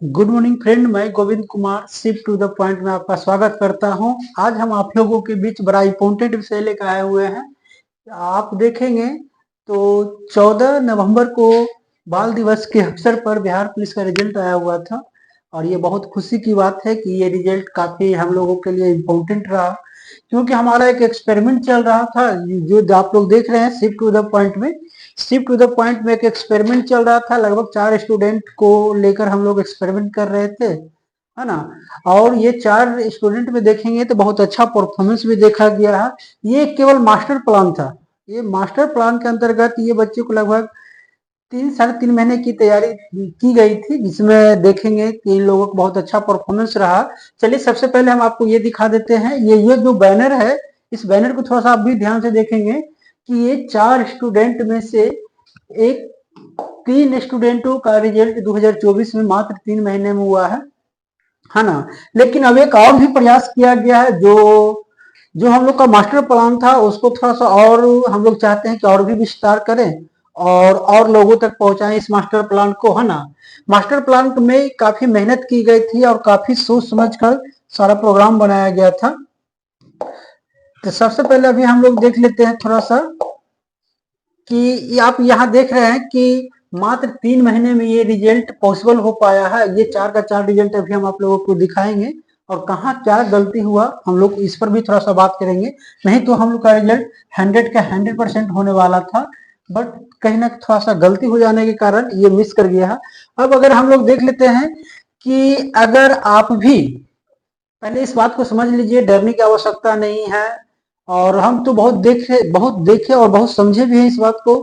Good morning friend, मैं Govind Kumar shift to the point में आपका स्वागत करता हूं। आज हम आप लोगों के बीच बड़ा इंपॉर्टेंट विषय लेकर आए हुए हैं। आप देखेंगे तो 14 नवंबर को बाल दिवस के अवसर पर बिहार पुलिस का रिजल्ट आया हुआ था और ये बहुत खुशी की बात है कि ये रिजल्ट काफी हम लोगों के लिए इम्पोर्टेंट रहा, क्योंकि हमारा एक एक्सपेरिमेंट चल रहा था। जो आप लोग देख रहे हैं शिफ्ट टू द पॉइंट में, शिफ्ट टू द पॉइंट में एक एक्सपेरिमेंट चल रहा था। लगभग 4 स्टूडेंट को लेकर हम लोग एक्सपेरिमेंट कर रहे थे, है ना। और ये 4 स्टूडेंट में देखेंगे तो बहुत अच्छा परफॉर्मेंस भी देखा गया है। ये केवल मास्टर प्लान था। ये मास्टर प्लान के अंतर्गत ये बच्चे को लगभग 3 साढ़े 3 महीने की तैयारी की गई थी, जिसमें देखेंगे कि इन लोगों का बहुत अच्छा परफॉर्मेंस रहा। चलिए सबसे पहले हम आपको ये दिखा देते हैं। ये जो बैनर है, इस बैनर को थोड़ा सा आप भी ध्यान से देखेंगे कि ये 4 स्टूडेंट में से एक 3 स्टूडेंटों का रिजल्ट 2024 में मात्र 3 महीने में हुआ है ना। लेकिन अब एक और भी प्रयास किया गया है। जो जो हम लोग का मास्टर प्लान था उसको थोड़ा सा और हम लोग चाहते हैं कि और भी विस्तार करें और लोगों तक पहुंचाएं इस मास्टर प्लान को, है ना। मास्टर प्लान में काफी मेहनत की गई थी और काफी सोच समझ कर सारा प्रोग्राम बनाया गया था। तो सबसे पहले अभी हम लोग देख लेते हैं थोड़ा सा कि आप यहाँ देख रहे हैं कि मात्र 3 महीने में ये रिजल्ट पॉसिबल हो पाया है। ये 4 का 4 रिजल्ट अभी हम आप लोगों को दिखाएंगे और कहाँ क्या गलती हुआ हम लोग इस पर भी थोड़ा सा बात करेंगे। नहीं तो हम लोग का रिजल्ट 100 का 100% होने वाला था, बट कहीं ना थोड़ा सा गलती हो जाने के कारण ये मिस कर गया है। अब अगर हम लोग देख लेते हैं कि अगर आप भी पहले इस बात को समझ लीजिए, डरने की आवश्यकता नहीं है। और हम तो बहुत देखे और बहुत समझे भी हैं इस बात को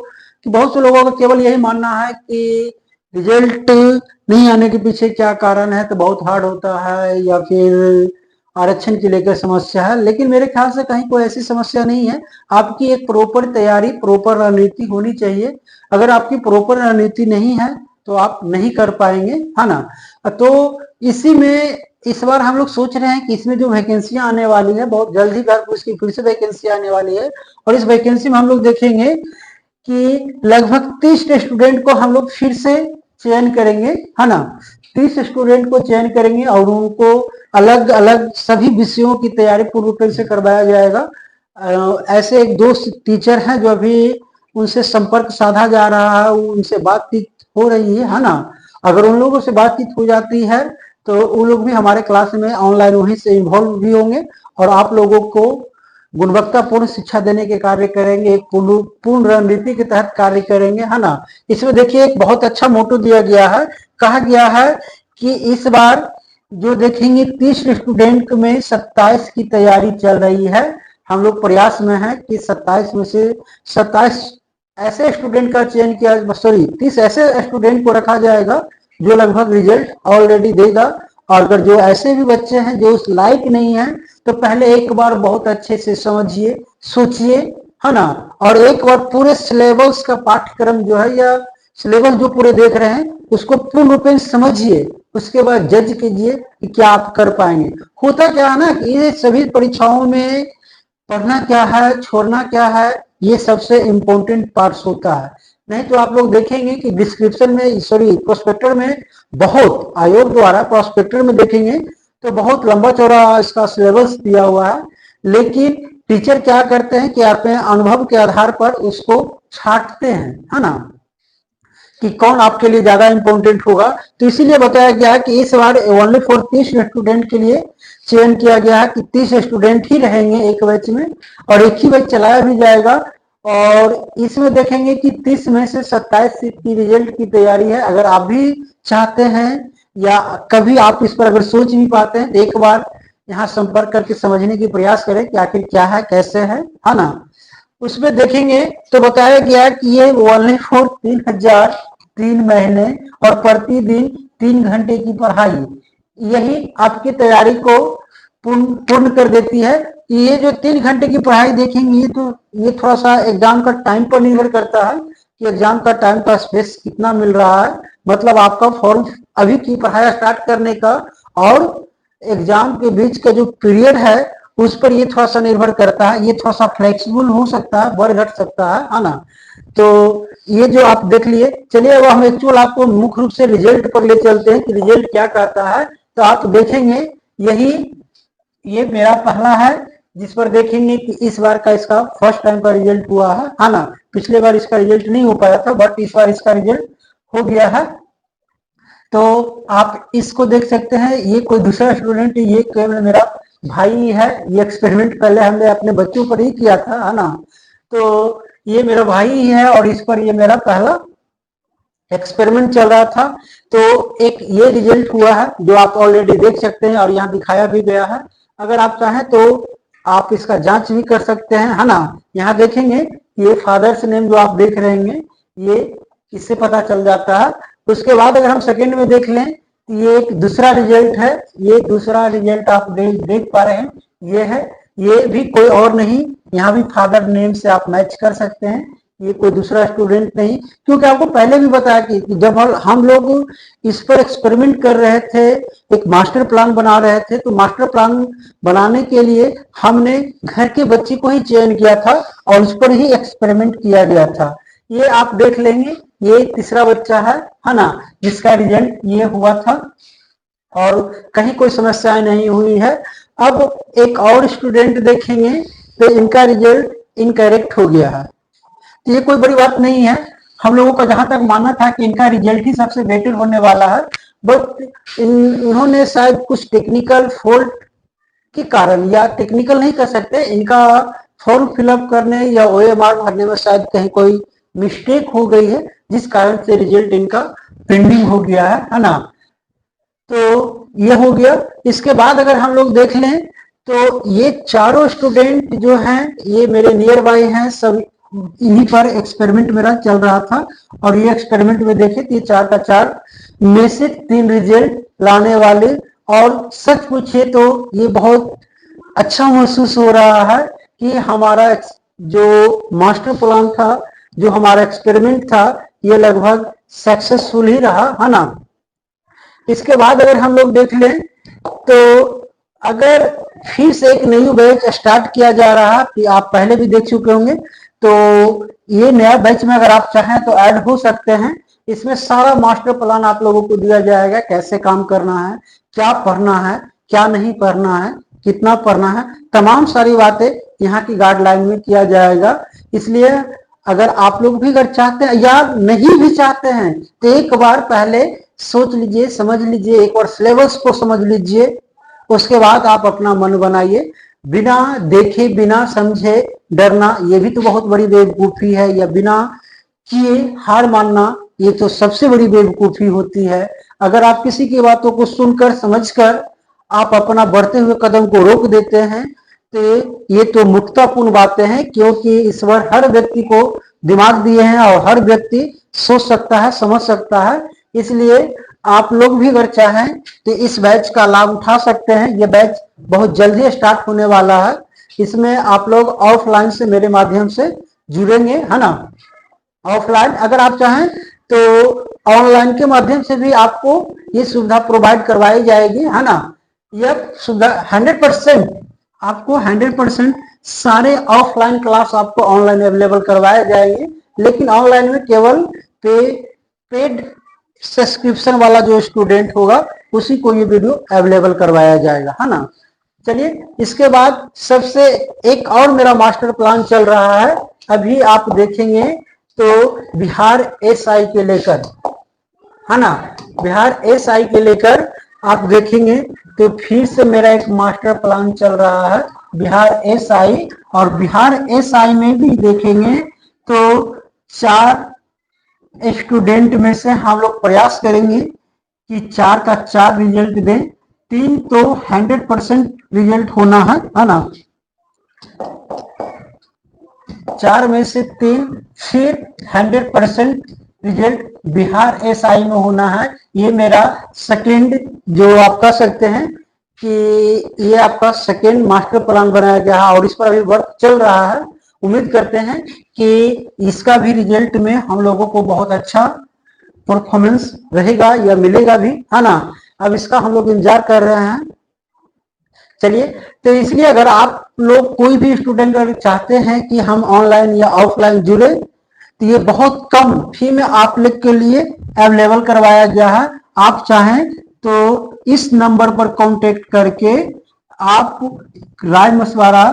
कि बहुत से लोगों का केवल यही मानना है कि रिजल्ट नहीं आने के पीछे क्या कारण है, तो बहुत हार्ड होता है या फिर आरक्षण की लेकर समस्या है। लेकिन मेरे ख्याल से कहीं कोई ऐसी समस्या नहीं है। आपकी एक प्रॉपर तैयारी, प्रॉपर रणनीति होनी चाहिए। अगर आपकी प्रॉपर रणनीति नहीं है तो आप नहीं कर पाएंगे, है ना। तो इसी में इस बार हम लोग सोच रहे हैं कि इसमें जो वैकेंसियां आने वाली है, बहुत जल्द ही बिहार पुलिस की फिर से वैकेंसी आने वाली है। और इस वैकेंसी में हम लोग देखेंगे कि लगभग 30 स्टूडेंट को हम लोग फिर से चयन करेंगे, है ना। 30 स्टूडेंट को चयन करेंगे और उनको अलग अलग सभी विषयों की तैयारी पूर्ण रूप से करवाया जाएगा। ऐसे एक दो टीचर हैं जो अभी उनसे संपर्क साधा जा रहा है, उनसे बातचीत हो रही है ना। अगर उन लोगों से बातचीत हो जाती है तो वो लोग भी हमारे क्लास में ऑनलाइन वहीं से इन्वॉल्व भी होंगे और आप लोगों को गुणवत्तापूर्ण शिक्षा देने के कार्य करेंगे। एक पूर्ण रणनीति के तहत कार्य करेंगे, है ना। इसमें देखिए एक बहुत अच्छा मोटो दिया गया है। कहा गया है कि इस बार जो देखेंगे 30 स्टूडेंट में 27 की तैयारी चल रही है। हम लोग प्रयास में है कि 27 में से 27 ऐसे स्टूडेंट का चयन किया, सॉरी 30 ऐसे स्टूडेंट को रखा जाएगा जो लगभग रिजल्ट ऑलरेडी देगा। और अगर जो ऐसे भी बच्चे हैं जो उस लायक नहीं है तो पहले एक बार बहुत अच्छे से समझिए, सोचिए, है ना। और एक बार पूरे सिलेबस का पाठ्यक्रम जो है या सिलेबस जो पूरे देख रहे हैं उसको पूर्ण रूप से समझिए। उसके बाद जज कीजिए कि क्या आप कर पाएंगे। होता क्या है ना कि ये सभी परीक्षाओं में पढ़ना क्या है, छोड़ना क्या है, ये सबसे इम्पोर्टेंट पार्ट्स होता है। नहीं तो आप लोग देखेंगे कि डिस्क्रिप्शन में, सॉरी प्रोस्पेक्टर में, बहुत आयोग द्वारा प्रोस्पेक्टर में देखेंगे तो बहुत लंबा चौड़ा इसका सिलेबस दिया हुआ है। लेकिन टीचर क्या करते हैं कि अपने अनुभव के आधार पर उसको छांटते हैं, है ना, कि कौन आपके लिए ज्यादा इंपॉर्टेंट होगा। तो इसीलिए बताया गया है कि इस बार ओनली फॉर 30 स्टूडेंट के लिए चयन किया गया है कि 30 स्टूडेंट ही रहेंगे एक बैच में और एक ही बैच चलाया भी जाएगा। और इसमें देखेंगे कि 30 में से 27 की रिजल्ट की तैयारी है। अगर आप भी चाहते हैं या कभी आप इस पर अगर सोच भी पाते हैं तो एक बार यहाँ संपर्क करके समझने की प्रयास करें कि आखिर क्या है, कैसे है ना। उसमें देखेंगे तो बताया गया कि ये ओनली फॉर 3 महीने और प्रतिदिन 3 घंटे की पढ़ाई, यही आपकी तैयारी को पूर्ण कर देती है। ये जो 3 घंटे की पढ़ाई देखेंगे तो ये थोड़ा सा एग्जाम का टाइम पर निर्भर करता है कि एग्जाम का टाइम का स्पेस कितना मिल रहा है। मतलब आपका फॉर्म अभी की पढ़ाई स्टार्ट करने का और एग्जाम के बीच का जो पीरियड है उस पर ये थोड़ा सा निर्भर करता है। ये थोड़ा सा फ्लेक्सिबल हो सकता है, बढ़ घट सकता है ना। तो ये जो आप देख लिए, चलिए अब हम एक्चुअल आपको मुख्य रूप से रिजल्ट पर ले चलते हैं कि रिजल्ट क्या कहता है। तो आप देखेंगे यही, ये मेरा पहला है जिस पर देखेंगे कि इस बार का इसका फर्स्ट टाइम का रिजल्ट हुआ है ना। पिछले बार इसका रिजल्ट नहीं हो पाया था, बट इस बार इसका रिजल्ट हो गया है। तो आप इसको देख सकते हैं, ये कोई दूसरा स्टूडेंट, ये केवल मेरा भाई है। ये एक्सपेरिमेंट पहले हमने अपने बच्चों पर ही किया था, है ना। तो ये मेरा भाई ही है और इस पर ये मेरा पहला एक्सपेरिमेंट चल रहा था। तो एक ये रिजल्ट हुआ है जो आप ऑलरेडी देख सकते हैं और यहाँ दिखाया भी गया है। अगर आप चाहें तो आप इसका जांच भी कर सकते हैं, है ना। यहाँ देखेंगे ये फादर्स नेम जो आप देख रहे हैं, ये इससे पता चल जाता है। उसके बाद अगर हम सेकेंड में देख लें तो ये एक दूसरा रिजल्ट है। ये दूसरा रिजल्ट आप देख पा रहे हैं, ये है। ये भी कोई और नहीं, यहाँ भी फादर नेम से आप मैच कर सकते हैं। ये कोई दूसरा स्टूडेंट नहीं, क्योंकि आपको पहले भी बताया कि जब हम लोग इस पर एक्सपेरिमेंट कर रहे थे, एक मास्टर प्लान बना रहे थे, तो मास्टर प्लान बनाने के लिए हमने घर के बच्चे को ही चयन किया था और उस पर ही एक्सपेरिमेंट किया गया था। ये आप देख लेंगे, ये तीसरा बच्चा है ना, जिसका रिजल्ट ये हुआ था और कहीं कोई समस्याएं नहीं हुई है। अब एक और स्टूडेंट देखेंगे तो इनका रिजल्ट इनकरेक्ट हो गया है। तो ये कोई बड़ी बात नहीं है, हम लोगों का जहां तक मानना था कि इनका रिजल्ट ही सबसे बेटर होने वाला है, बट इन्होंने शायद कुछ टेक्निकल फॉल्ट के कारण, या टेक्निकल नहीं कर सकते, इनका फॉर्म फिलअप करने या OMR भरने में शायद कहीं कोई मिस्टेक हो गई है, जिस कारण से रिजल्ट इनका पेंडिंग हो गया है ना। तो ये हो गया। इसके बाद अगर हम लोग देख लें तो ये चारों स्टूडेंट जो हैं ये मेरे नियर बाय हैं, सब इन्हीं पर एक्सपेरिमेंट मेरा चल रहा था। और ये एक्सपेरिमेंट में देखे तो ये 4 का 4 में से 3 रिजल्ट लाने वाले, और सच पूछे तो ये बहुत अच्छा महसूस हो रहा है कि हमारा जो मास्टर प्लान था, जो हमारा एक्सपेरिमेंट था, ये लगभग सक्सेसफुल ही रहा, है ना। इसके बाद अगर हम लोग देख लें तो अगर फिर से एक नई बैच स्टार्ट किया जा रहा है, कि आप पहले भी देख चुके होंगे, तो ये नया बैच में अगर आप चाहें तो ऐड हो सकते हैं। इसमें सारा मास्टर प्लान आप लोगों को दिया जाएगा, कैसे काम करना है, क्या पढ़ना है, क्या नहीं पढ़ना है, कितना पढ़ना है, तमाम सारी बातें यहाँ की गाइडलाइन में किया जाएगा। इसलिए अगर आप लोग भी अगर चाहते हैं या नहीं भी चाहते हैं तो एक बार पहले सोच लीजिए, समझ लीजिए, एक बार सिलेबस को समझ लीजिए, उसके बाद आप अपना मन बनाइए। बिना देखे बिना समझे डरना, ये भी तो बहुत बड़ी बेवकूफी है, या बिना किए हार मानना, ये तो सबसे बड़ी बेवकूफी होती है। अगर आप किसी की बातों को सुनकर समझकर आप अपना बढ़ते हुए कदम को रोक देते हैं तो ये तो मूर्खतापूर्ण बातें हैं, क्योंकि ईश्वर हर व्यक्ति को दिमाग दिए हैं और हर व्यक्ति सोच सकता है, समझ सकता है। इसलिए आप लोग भी अगर चाहें तो इस बैच का लाभ उठा सकते हैं। ये बैच बहुत जल्दी स्टार्ट होने वाला है। इसमें आप लोग ऑफलाइन से मेरे माध्यम से जुड़ेंगे, है ना। ऑफलाइन अगर आप चाहें तो ऑनलाइन के माध्यम से भी आपको ये सुविधा प्रोवाइड करवाई जाएगी, है ना। यह सुविधा 100% आपको 100% सारे ऑफलाइन क्लास आपको ऑनलाइन अवेलेबल करवाए जाएंगे, लेकिन ऑनलाइन में केवल पेड सब्सक्रिप्शन वाला जो स्टूडेंट होगा उसी को ये वीडियो अवेलेबल करवाया जाएगा, है ना। चलिए, इसके बाद सबसे एक और मेरा मास्टर प्लान चल रहा है, अभी आप देखेंगे तो बिहार SI के लेकर, है ना। बिहार SI के लेकर आप देखेंगे तो फिर से मेरा एक मास्टर प्लान चल रहा है बिहार SI, और बिहार SI में भी देखेंगे तो 4 स्टूडेंट में से हम लोग प्रयास करेंगे कि 4 का 4 रिजल्ट दें। 3 तो 100% रिजल्ट होना है ना। 4 में से 3 फिर 100% रिजल्ट बिहार SI में होना है। ये मेरा सेकेंड, जो आप कह सकते हैं कि ये आपका सेकेंड मास्टर प्लान बनाया गया है और इस पर अभी वर्क चल रहा है। उम्मीद करते हैं कि इसका भी रिजल्ट में हम लोगों को बहुत अच्छा परफॉर्मेंस रहेगा या मिलेगा भी, है ना। अब इसका हम लोग इंतजार कर रहे हैं। चलिए, तो इसलिए अगर आप लोग कोई भी स्टूडेंट अगर चाहते हैं कि हम ऑनलाइन या ऑफलाइन जुड़े तो ये बहुत कम फी में आप लोग के लिए अवेलेबल करवाया गया है। आप चाहें तो इस नंबर पर कांटेक्ट करके आप राय मशवरा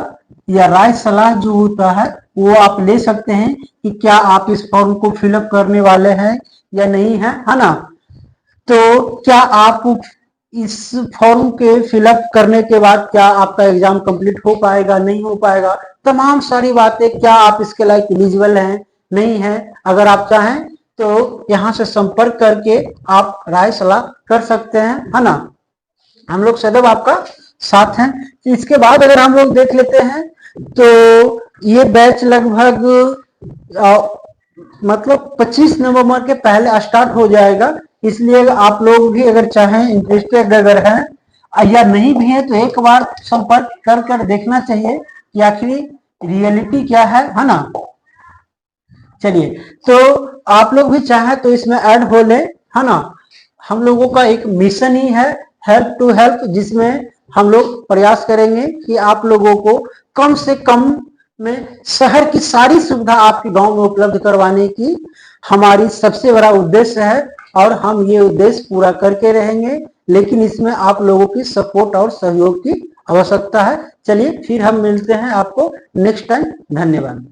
या राय सलाह जो होता है वो आप ले सकते हैं कि क्या आप इस फॉर्म को फिलअप करने वाले हैं या नहीं है ना। तो क्या आप इस फॉर्म के फिलअप करने के बाद क्या आपका एग्जाम कंप्लीट हो पाएगा, नहीं हो पाएगा, तमाम सारी बातें, क्या आप इसके लायक एलिजिबल हैं, नहीं है, अगर आप चाहें तो यहाँ से संपर्क करके आप राय सलाह कर सकते हैं, है ना। हम लोग सदैव आपका साथ हैं। इसके बाद अगर हम लोग देख लेते हैं तो ये बैच लगभग मतलब 25 नवंबर के पहले स्टार्ट हो जाएगा। इसलिए आप लोग भी अगर चाहें, इंटरेस्टेड अगर हैं या नहीं भी है, तो एक बार संपर्क कर देखना चाहिए कि आखिर रियलिटी क्या है ना। चलिए, तो आप लोग भी चाहें तो इसमें ऐड हो ले, है ना। हम लोगों का एक मिशन ही है हेल्प टू हेल्प, जिसमें हम लोग प्रयास करेंगे कि आप लोगों को कम से कम में शहर की सारी सुविधा आपके गांव में उपलब्ध करवाने की हमारी सबसे बड़ा उद्देश्य है, और हम ये उद्देश्य पूरा करके रहेंगे। लेकिन इसमें आप लोगों की सपोर्ट और सहयोग की आवश्यकता है। चलिए, फिर हम मिलते हैं आपको नेक्स्ट टाइम। धन्यवाद।